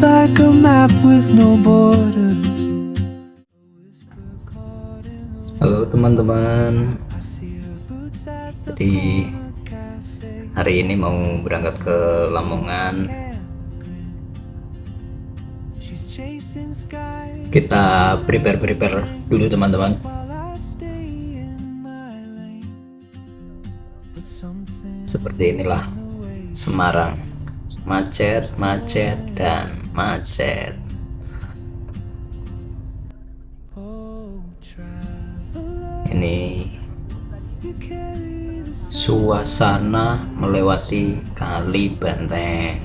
like a map with no borders. Halo teman-teman, jadi hari ini mau berangkat ke Lamongan. Kita prepare dulu teman-teman. Seperti inilah Semarang, macet dan macet. Ini suasana melewati Kali Banteng.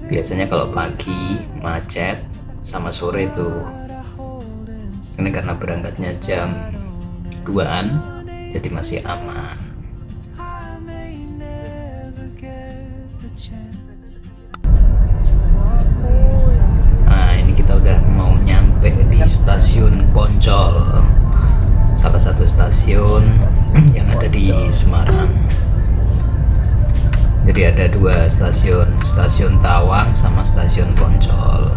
Biasanya kalau pagi macet sama sore tuh. Ini karena berangkatnya jam 2-an, jadi masih aman. Nah, ini kita udah mau nyampe di stasiun Poncol, salah satu stasiun yang ada di Semarang. Jadi ada dua stasiun, stasiun Tawang sama stasiun Poncol.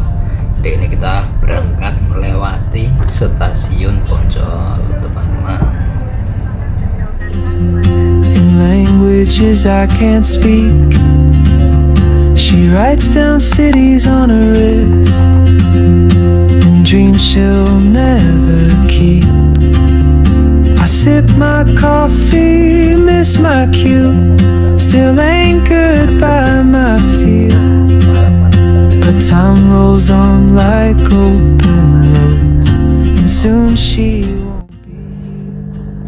Jadi ini kita berangkat melewati stasiun Poncol, teman-teman. In languages I can't speak, she writes down cities on her wrist, and dreams she'll never keep. I sip my coffee, miss my cue, still anchored by my fear. But time rolls on like open roads, and soon she won't be.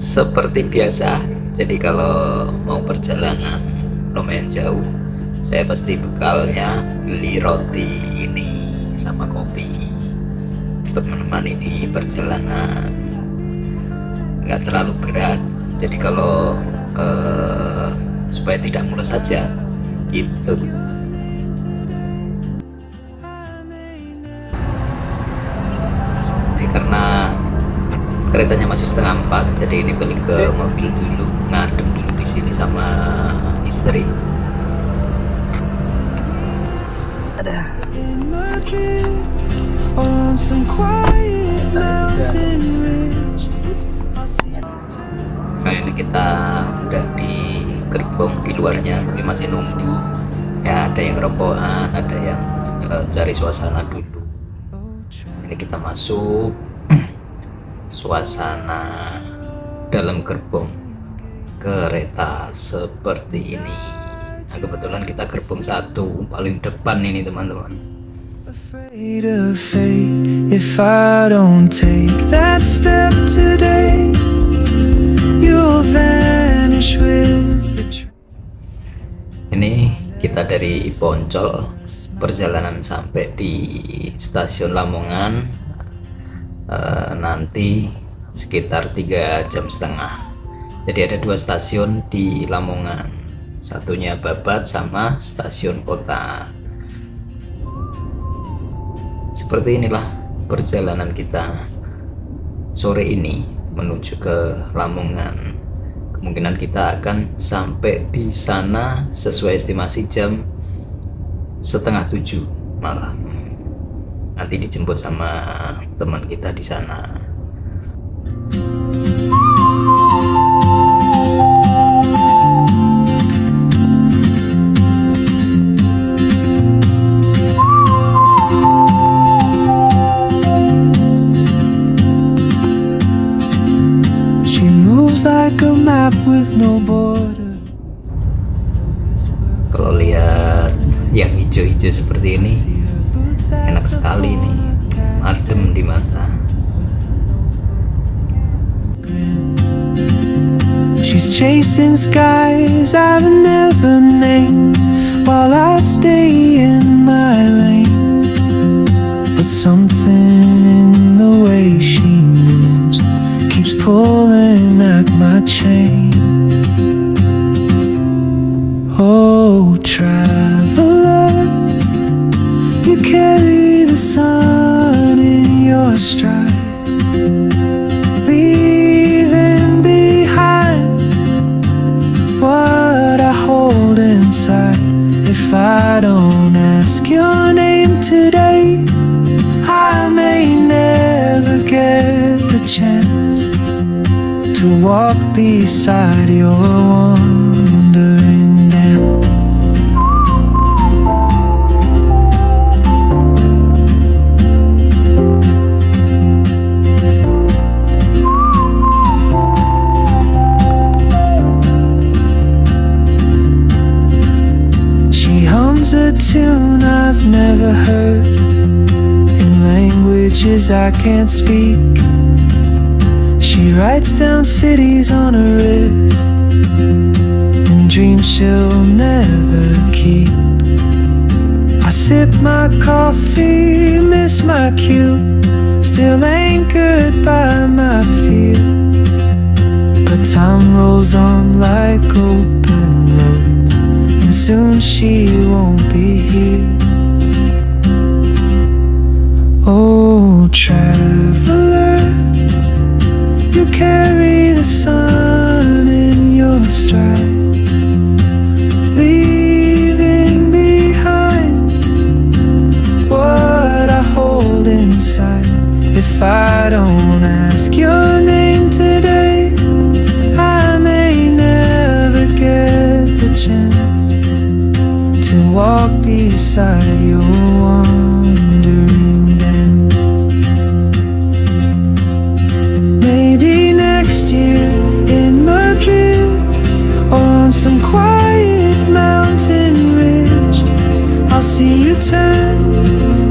Seperti biasa, jadi kalau mau perjalanan lumayan jauh, saya pasti bekalnya beli roti ini sama kopi untuk menemani di perjalanan. Nggak terlalu berat, jadi kalau supaya tidak mules saja gitu. Jadi karena keretanya masih 3:30, jadi ini balik ke mobil dulu, ngadem dulu di sini sama istri. Ada. On some quiet mountain ridge. Nah, ini kita udah di gerbong di luarnya, tapi masih nunggu. Ya, ada yang robohan, ada yang cari suasana dulu. Ini kita masuk suasana dalam gerbong kereta seperti ini. Nah, kebetulan kita gerbong 1 paling depan ini, teman-teman. Afraid of fate, if I don't take that step today, you'll vanish with the train. Ini kita dari Poncol, perjalanan sampai di stasiun Lamongan nanti sekitar 3,5 jam. Jadi ada 2 stasiun di Lamongan, satunya Babat sama stasiun kota. Seperti inilah perjalanan kita sore ini menuju ke Lamongan. Kemungkinan kita akan sampai di sana sesuai estimasi jam 6:30 malam. Nanti dijemput sama teman kita di sana. She moves like a map with no border. Kalau lihat yang hijau-hijau seperti ini, enak sekali nih, adem di mata. She's chasing skies I've never named, while I stay in my lane. But something in the way she moves keeps pulling at my chain. Oh, traveler, you carry the sun in your stride, leaving behind what I hold inside. If I don't ask your name today, I may never get the chance to walk beside your wandering dance. She hums a tune I've never heard in languages I can't speak. She writes down cities on her wrist and dreams she'll never keep. I sip my coffee, miss my cue, still anchored by my fear. But time rolls on like open roads, and soon she won't be here. Oh, traveler, you carry the sun in your stride, leaving behind what I hold inside. If I don't ask your name today, I may never get the chance to walk beside your wandering dance. Maybe next year in Madrid, or on some quiet mountain ridge, I'll see you turn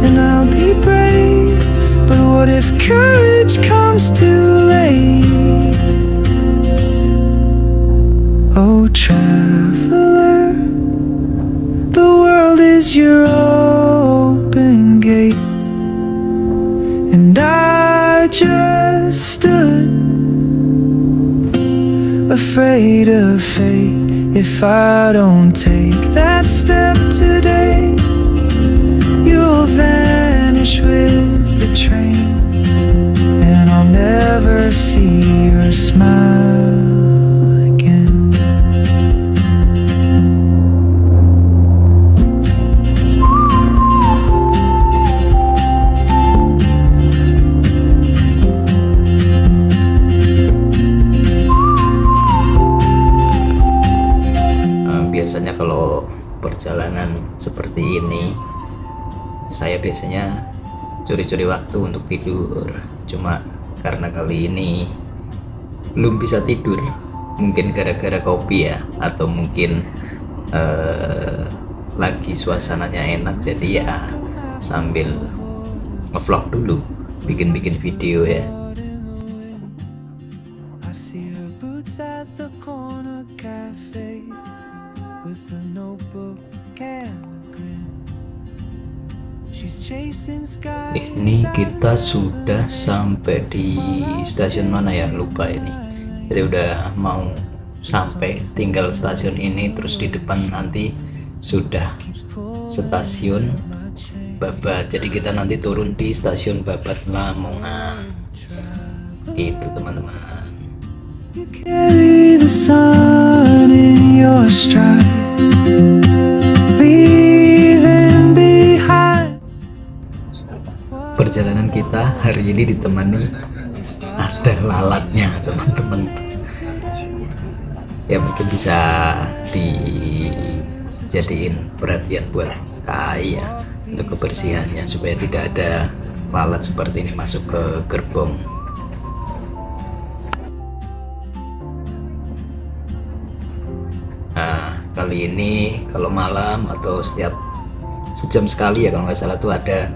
and I'll be brave. But what if courage comes too late? Oh, traveler, the world is your open gate, and I just stood afraid of fate. If I don't take that step today, you'll vanish with the train, and I'll never see your smile again. Biasanya kalau perjalanan seperti ini, saya biasanya curi-curi waktu untuk tidur. Cuma karena kali ini belum bisa tidur, mungkin gara-gara kopi ya, atau mungkin lagi suasananya enak, jadi ya sambil ngevlog dulu, bikin-bikin video ya. I see her boots at the corner cafe with a notebook and a grin. She's chasing skies. Ini kita sudah sampai di stasiun mana ya, lupa ini. Jadi udah mau sampai, tinggal stasiun ini, terus di depan nanti sudah stasiun Babat. Jadi kita nanti turun di stasiun Babat Lamongan. Gitu teman-teman. You carry the sun in your stride, leaving behind. Perjalanan kita hari ini ditemani ada lalatnya teman-teman. Ya mungkin bisa dijadiin perhatian buat KAI ya, untuk kebersihannya, supaya tidak ada lalat seperti ini masuk ke gerbong. Nah, kali ini kalau malam atau setiap sejam sekali ya kalau nggak salah tuh ada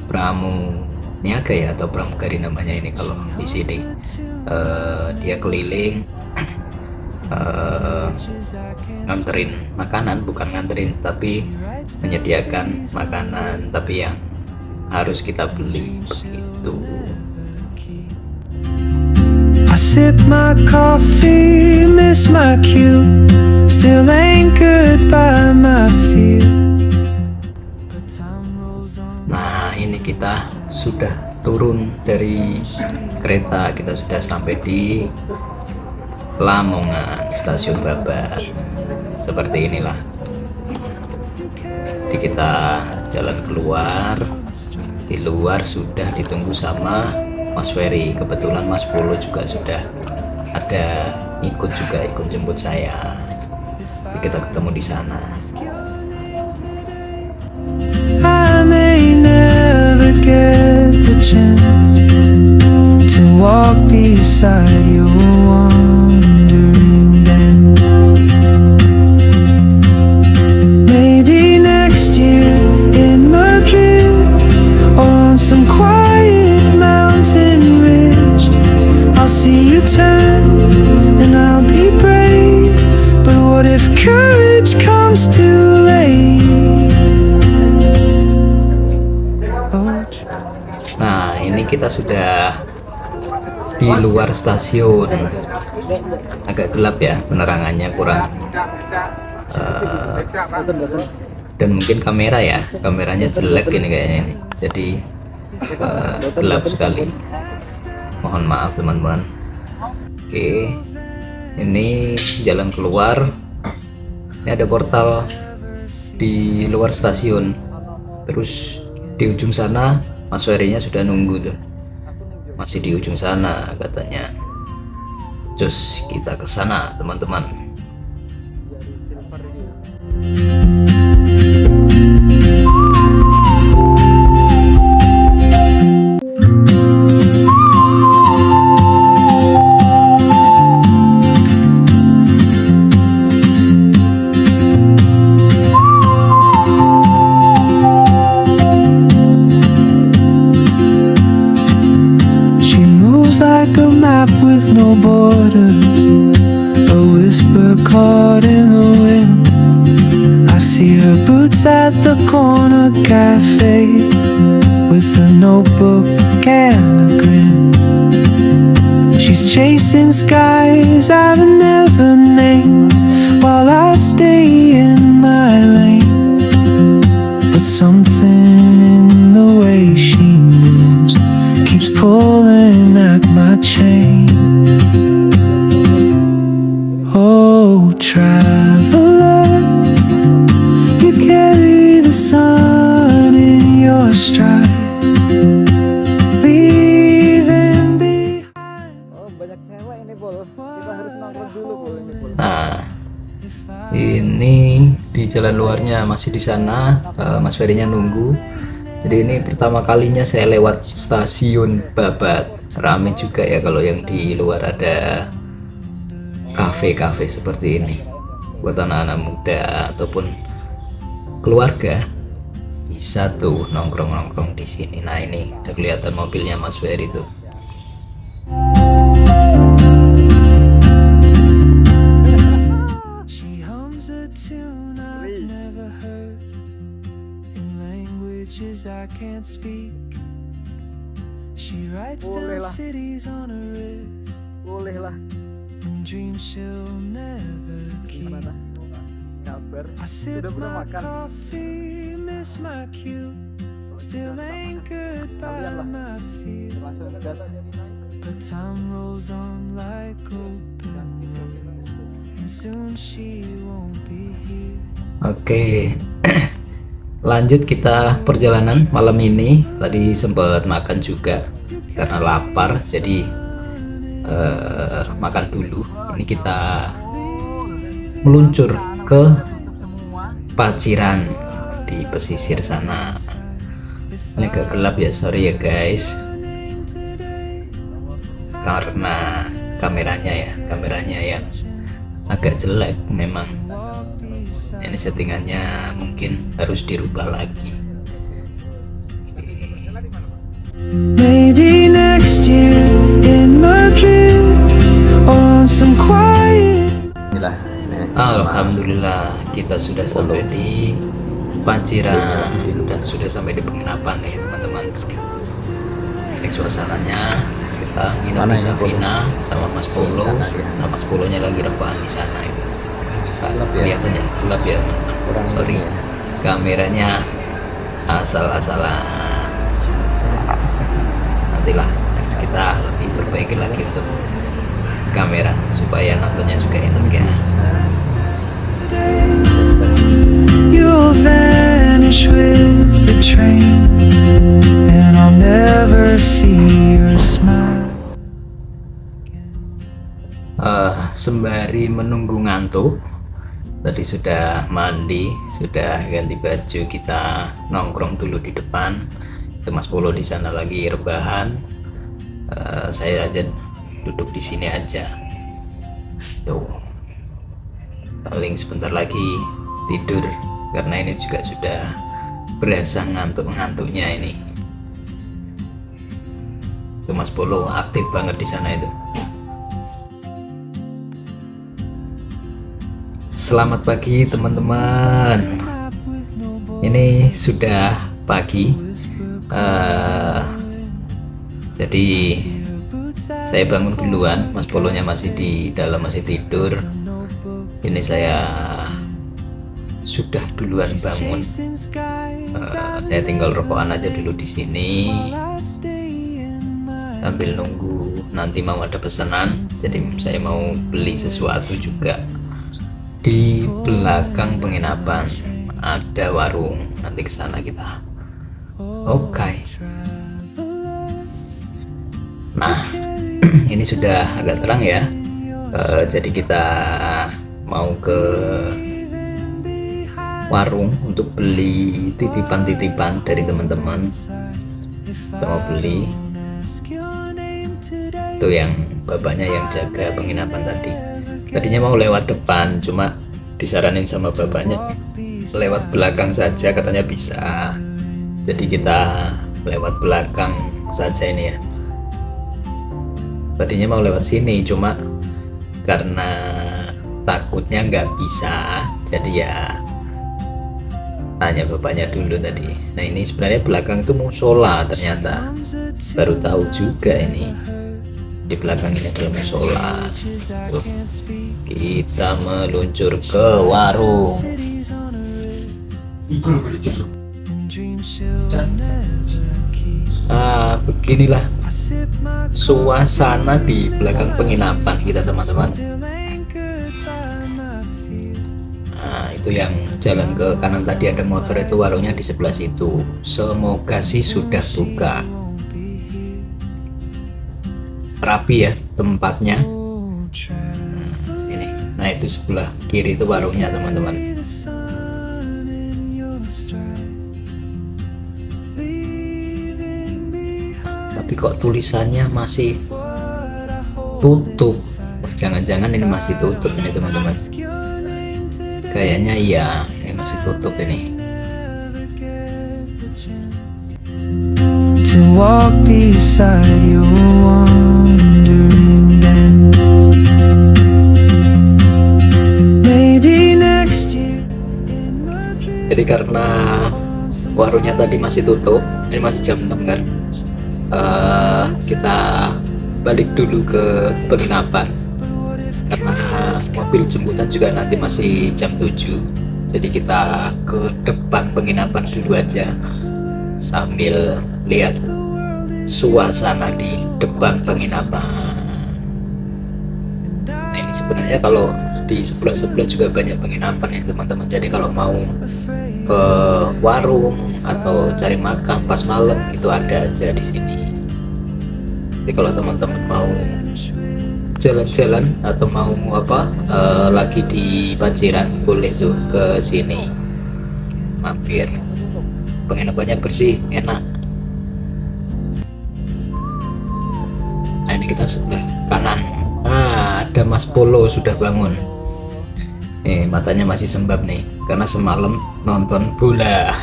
pramu niaga ya, atau pramugari namanya ini kalau di sini. Dia keliling nganterin makanan, bukan nganterin tapi menyediakan makanan, tapi yang harus kita beli begitu. I sip my coffee, miss my cue, still anchored by my fear. Nah, ini kita sudah turun dari kereta, kita sudah sampai di Lamongan, stasiun Babat. Seperti inilah. Jadi kita jalan keluar. Di luar sudah ditunggu sama Mas Ferry. Kebetulan Mas Polo juga sudah ada ikut jemput saya. Jadi kita ketemu di sana. I may never get the chance to walk beside your wandering dance. Maybe next year in Madrid or on some quiet mountain ridge, I'll see you turn and I'll be brave. But what if courage comes too late? Nah, ini kita sudah di luar stasiun. Agak gelap ya, penerangannya kurang dan mungkin kameranya jelek ini kayaknya ini. Jadi gelap sekali. Mohon maaf teman-teman. Oke, ini jalan keluar. Ini ada portal di luar stasiun. Terus di ujung sana Mas Ferry-nya sudah nunggu tuh. Masih di ujung sana katanya. Cus, kita ke sana teman-teman. Like a map with no borders, a whisper caught in the wind. I see her boots at the corner cafe with a notebook and a grin. She's chasing skies I've never named while I stay in my lane. But something in the way she moves keeps pulling at my chain. Oh, traveler, you carry the sun in your stride, leaving behind. Oh, banyak cewek ini, Bol. Kita harus nongkrong dulu, Bol, ini, Bol. Nah, ini di jalan luarnya masih di sana. Mas Ferry-nya nunggu. Jadi ini pertama kalinya saya lewat stasiun Babat. Rame juga ya kalau yang di luar ada kafe-kafe seperti ini. Buat anak-anak muda ataupun keluarga bisa tuh nongkrong-nongkrong di sini. Nah, ini udah kelihatan mobilnya Mas Ferry tuh. She hums a tune I've never heard in languages I can't speak. She writes down Boleh lah. cities on her wrist Boleh lah. and dreams she'll never keep. Gimana? Kabar? I sip Sudah pernah my makan? coffee, miss my cue, still anchored by my fear. Langsung gas. But time rolls on like open road, and soon she won't be here. Oke, lanjut kita perjalanan malam ini. Tadi sempat makan juga karena lapar, jadi makan dulu. Ini kita meluncur ke Paciran di pesisir sana. Ini agak gelap ya, sorry ya guys, karena kameranya yang agak jelek memang. Ini settingannya mungkin harus dirubah lagi. Maybe next year in Madrid or on some quiet. Inilah. Alhamdulillah kita sudah sampai di Paciran dan sudah sampai di penginapan nih teman-teman. Ini suasananya, kita nginep Mana di ini, Safina sama Mas Polo. Sana, ya. Nah, Mas Polonya lagi rebahan di sana itu. Gelap ya? Kelihatannya gelap ya teman-teman. Kurang Sorry, ini ya. kameranya asal-asalan. Nantilah next kita lebih perbaiki lagi untuk kamera supaya nontonnya juga enak ya. You'll vanish sembari menunggu ngantuk. Tadi sudah mandi, sudah ganti baju, kita nongkrong dulu di depan. Itu Mas Polo di sana lagi rebahan. Saya aja duduk di sini aja. Tuh. Paling sebentar lagi tidur karena ini juga sudah berasa ngantuk-ngantuknya ini. Itu Mas Polo aktif banget di sana itu. Selamat pagi teman-teman. Ini sudah pagi. Jadi saya bangun duluan. Mas Polonya masih di dalam, masih tidur. Ini saya sudah duluan bangun. Saya tinggal rokokan aja dulu di sini sambil nunggu nanti mau ada pesanan. Jadi saya mau beli sesuatu juga. Di belakang penginapan ada warung, nanti ke sana kita. Oke. Nah, ini sudah agak terang ya. Jadi kita mau ke warung untuk beli titipan-titipan dari teman-teman. Kita mau beli. Itu yang bapaknya yang jaga penginapan tadi. Tadinya mau lewat depan, cuma disaranin sama bapaknya lewat belakang saja, katanya bisa. Jadi kita lewat belakang saja ini ya. Tadinya mau lewat sini, cuma karena takutnya nggak bisa, jadi ya tanya bapaknya dulu tadi. Nah ini sebenarnya belakang itu musola, ternyata baru tahu juga ini. Di belakang ini adalah musola. Tuh, kita meluncur ke warung. Beginilah suasana di belakang penginapan kita teman-teman. Nah itu yang jalan ke kanan tadi ada motor, itu warungnya di sebelah situ. Semoga sih sudah buka. Rapi ya tempatnya. Ini. Nah itu sebelah kiri itu warungnya teman-teman. Tapi kok tulisannya masih tutup? Jangan-jangan ini masih tutup ini teman-teman. Kayaknya iya, ini masih tutup ini. To walk beside your wandering dance. Maybe next year in Madrid. Jadi karena warungnya tadi masih tutup, ini masih jam 6 kan, kita balik dulu ke penginapan karena mobil jemputan juga nanti masih jam 7. Jadi kita ke depan penginapan dulu aja sambil lihat suasana di depan penginapan. Nah ini sebenarnya kalau di sebelah-sebelah juga banyak penginapan ya teman-teman. Jadi kalau mau ke warung atau cari makan pas malam itu ada aja di sini. Jadi kalau teman-teman mau jalan-jalan atau mau lagi di Paciran, boleh tuh ke sini mampir. Penginapannya bersih, enak. Nah ini kita sebelah kanan. Ada Mas Polo sudah bangun. Matanya masih sembab nih karena semalam nonton bola.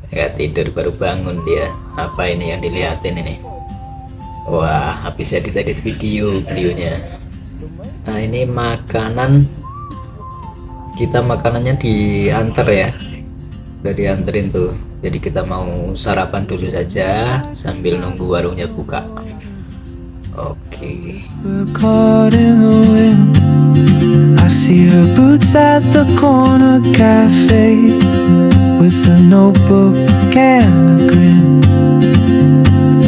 Ya tidur baru bangun dia. Apa ini yang dilihatin ini? Wah, habis edit videonya. Nah ini makanan, kita makanannya diantar ya, udah dianterin tuh. Jadi kita mau sarapan dulu saja sambil nunggu warungnya buka. Oke. We're caught in the wind. I see her boots at the corner cafe with a notebook and a grin.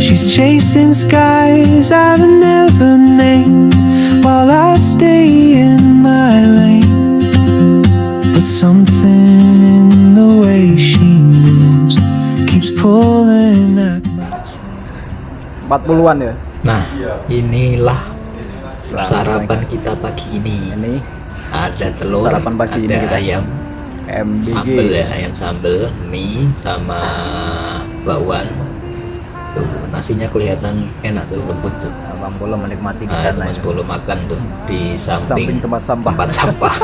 She's chasing skies I've never named while I stay in my lane. But something in the way she moves keeps pulling at my 40-an ya. Nah inilah sarapan kita pagi ini. Ini Ada telur, sarapan pagi ini ada kita. ayam MBG. sambel ya, ayam sambel, mie sama bakwan. Tuh, nasinya kelihatan enak tuh, lembut tuh. Abang Polo menikmati di Nah, itu sana. Mas Bolo makan tuh di Samping samping tempat sampah. tempat sampah.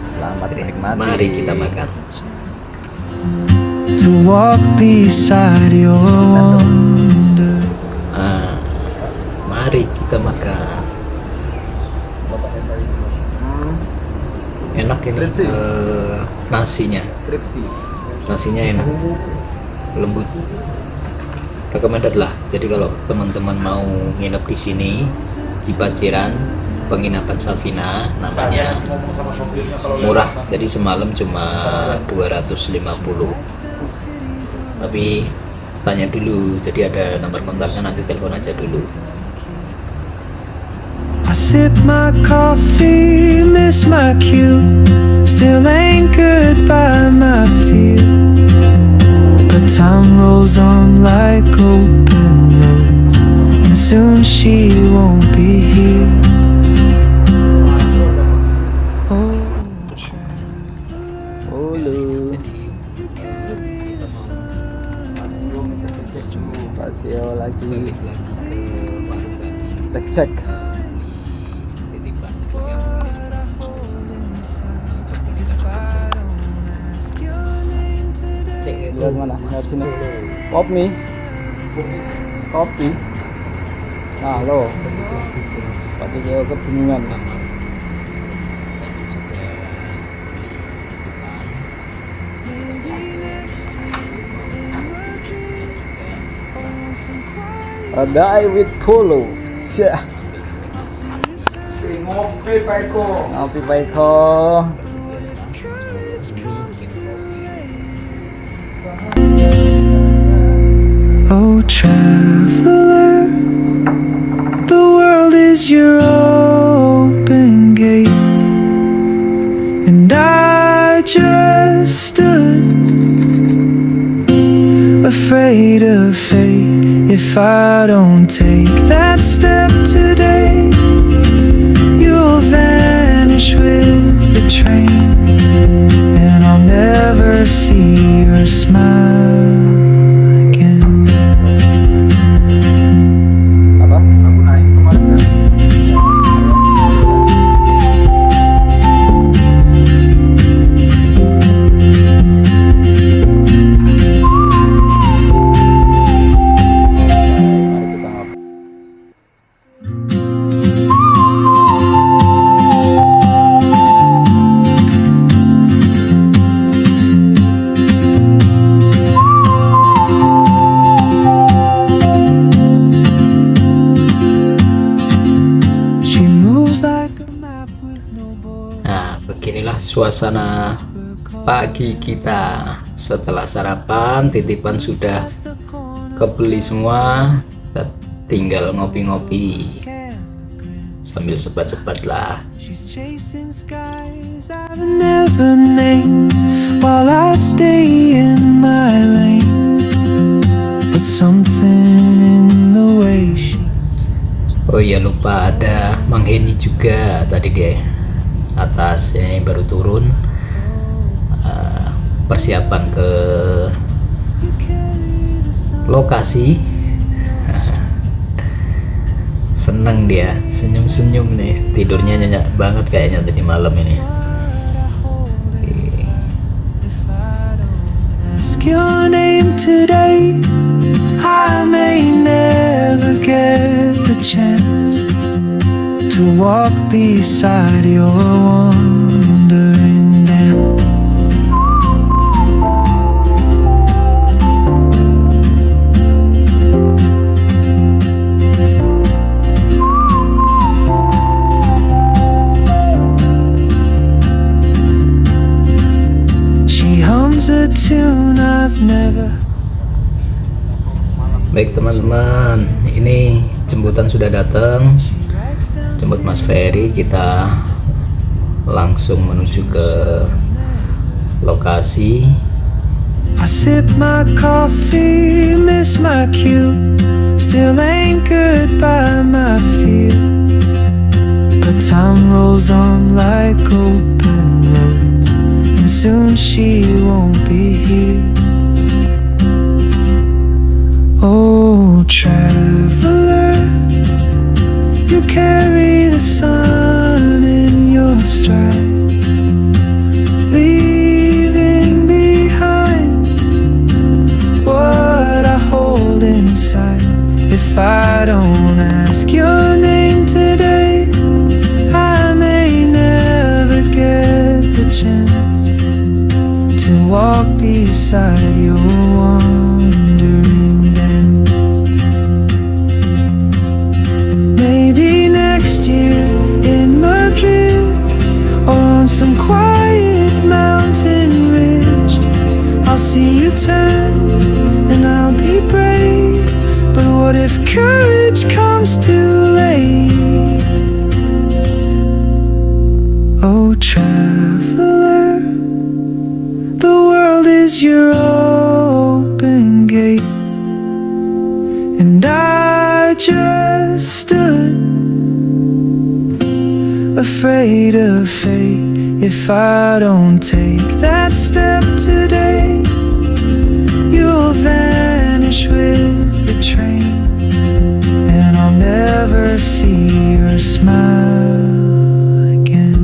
Selamat menikmati. Mari kita makan. To walk beside your wonder. Ah, mari kita makan. Enak ini nasinya. Nasinya enak, lembut, recommended lah. Jadi kalau teman-teman mau nginep di sini di Paciran, penginapan Safina namanya, murah. Jadi semalam cuma 250. Tapi tanya dulu, jadi ada nomor kontaknya, nanti telepon aja dulu. I sip my coffee, miss my cue, still anchored by my fear. But time rolls on like open roads, and soon she won't be here. Oh, Hulu. Pasio lagi. Balik lagi ke warung tadi. Cek-cek. Titipan cek itu Lihat mana? Lihat sini. Kopi. Kopi. Nah, lo. balik lagi ke Pasti dia kebingungan. kamar. Tadi sudah beli titipan. Ada with Polo. Syah. Ngopi Paiko. Ngopi Paiko. oh, traveler, the world is your open gate, and I just stood afraid of fate. If I don't take that step today, you'll vanish with the train, and I'll never see your smile again. Apa? Aku naik kemarin kan. Mari kita ngopi. She moves like a map with no border. Nah, beginilah suasana pagi kita. Setelah sarapan, titipan sudah kebeli semua. Kita tinggal ngopi-ngopi sambil sebat-sebat lah. She's chasing skies I've never named while I stay in my lane. But something in the way she Oh iya, lupa ada Mang Heni juga tadi dia atas, ini baru turun. Persiapan ke lokasi. Seneng dia, senyum-senyum nih, tidurnya nyenyak banget kayaknya tadi malam ini. ask your name today, I may never get the chance to walk beside your wandering dance. She hums a tune I've never. Baik teman-teman, ini jemputan sudah datang, jemput Mas Ferry. Kita langsung menuju ke lokasi. I sip my coffee, miss my cue, still anchored by my fear. But time rolls on like open roads, and soon she won't be here. Oh, traveler, you carry the sun in your stride, leaving behind what I hold inside. If I don't ask your name today, I may never get the chance to walk beside your wandering dance. Maybe next year in Madrid, or on some quiet mountain ridge, I'll see you turn and I'll be brave. But what if courage comes too late? Oh, traveler, the world is your open gate, and I just stood afraid of fate. If I don't take that step today, you'll vanish with the train, and I'll never see your smile again.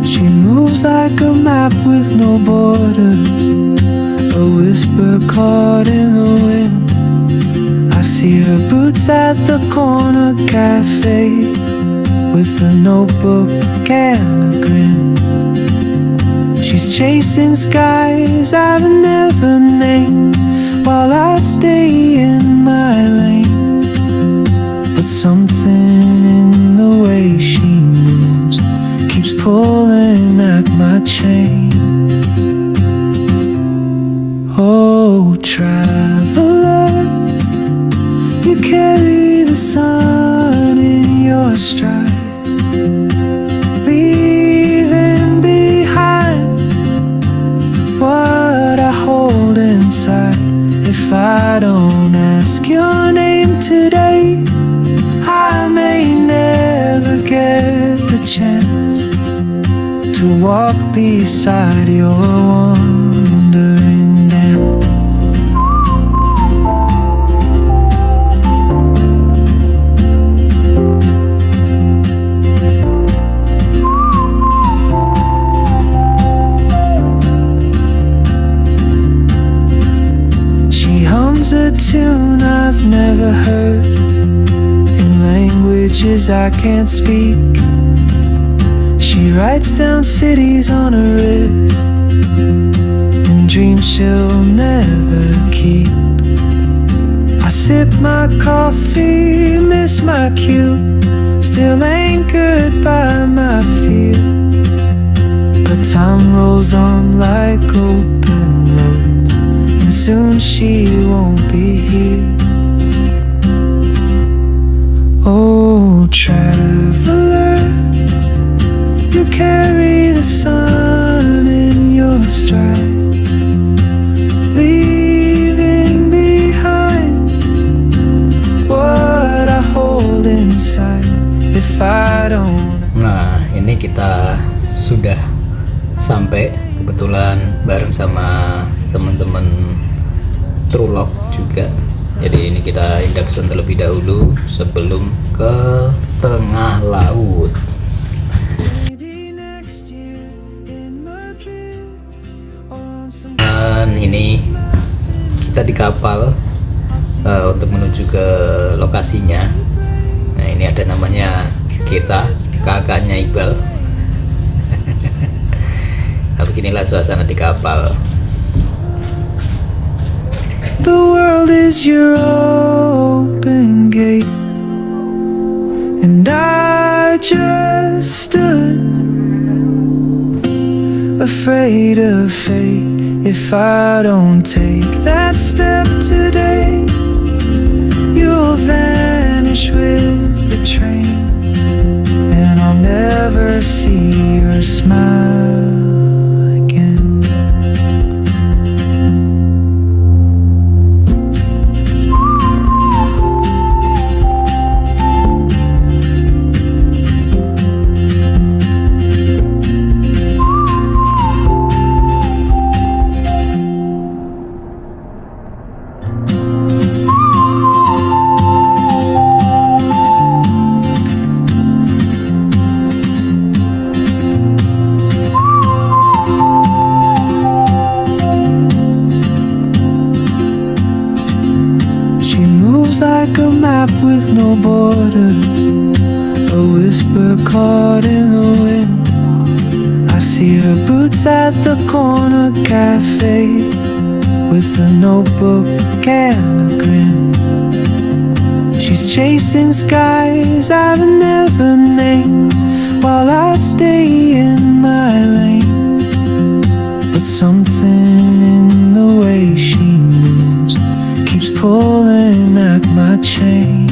She moves like a map with no borders, a whisper caught in the wind. I see her boots at the corner cafe, with a notebook and a grin. She's chasing skies I've never named, while I stay in my lane. But something in the way she moves keeps pulling at my chain. Oh, traveler, you carry the sun in your stride, leaving behind what I hold inside. If I don't ask your name today, I may never get the chance to walk beside your wandering dance. She hums a tune I've never heard, in languages I can't speak. She writes down cities on her wrist, and dreams she'll never keep. I sip my coffee, miss my cue, still anchored by my fear. But time rolls on like open roads, and soon she won't be here. Oh, traveler, you carry the sun in your stride, leaving behind what I hold inside. If I don't. Nah, ini kita sudah sampai kebetulan bareng sama teman-teman Trulog juga. Jadi ini kita induction terlebih dahulu sebelum ke tengah laut. Dan ini kita di kapal untuk menuju ke lokasinya. Nah, ini ada namanya kita, kakaknya Iqbal. Nah, beginilah suasana di kapal. The world is your open gate, and I just stood afraid of fate. If I don't take that step today, you'll vanish with the train, and I'll never see your smile again. Like a map with no borders, a whisper caught in the wind. I see her boots at the corner cafe, with a notebook and a grin. She's chasing skies I've never named, while I stay in my lane. But something in the way she moves keeps pulling at my chain.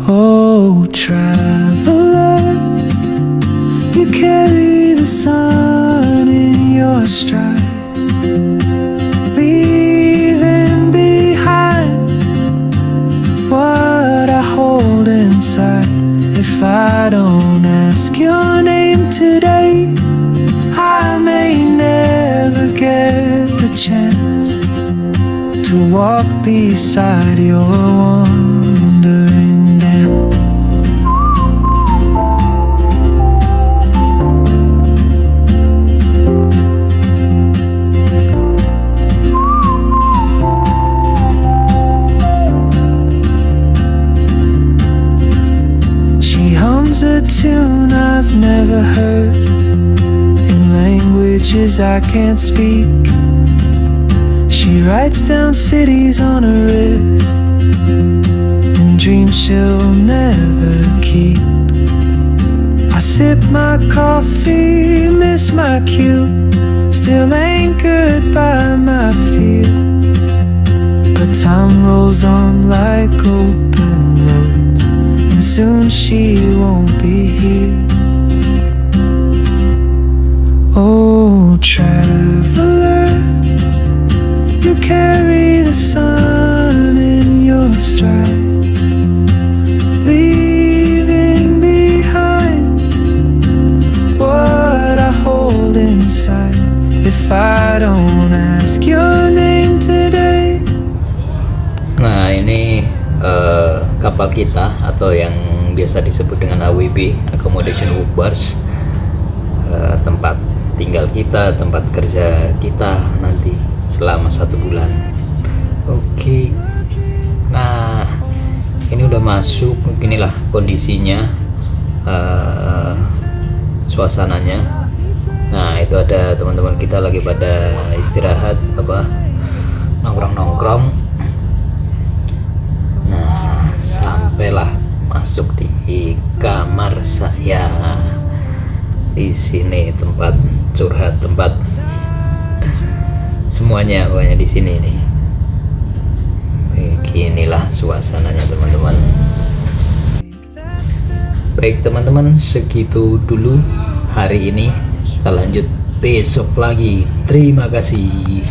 Oh, traveler, you carry the sun in your stride, leaving behind what I hold inside. If I don't ask your name today, I may never get the chance to walk beside your wandering dance. She hums a tune I've never heard, in languages I can't speak. She writes down cities on her wrist, and dreams she'll never keep. I sip my coffee, miss my cue, still anchored by my fear. But time rolls on like open roads, and soon she won't be here. Oh, traveler, you carry the sun in your stride, leaving behind what I hold inside. If I don't ask your name today. Nah, ini kapal kita atau yang biasa disebut dengan AWB, Accommodation Work Bars, tempat tinggal kita, tempat kerja kita nanti selama 1 bulan. Oke, nah ini udah masuk, inilah kondisinya, suasananya. Nah itu ada teman-teman kita lagi pada istirahat, nongkrong. Nah sampailah masuk di kamar saya. Di sini tempat curhat, tempat semuanya pokoknya di sini nih. Beginilah suasananya teman-teman. Baik teman-teman, segitu dulu hari ini. Kita lanjut besok lagi. Terima kasih.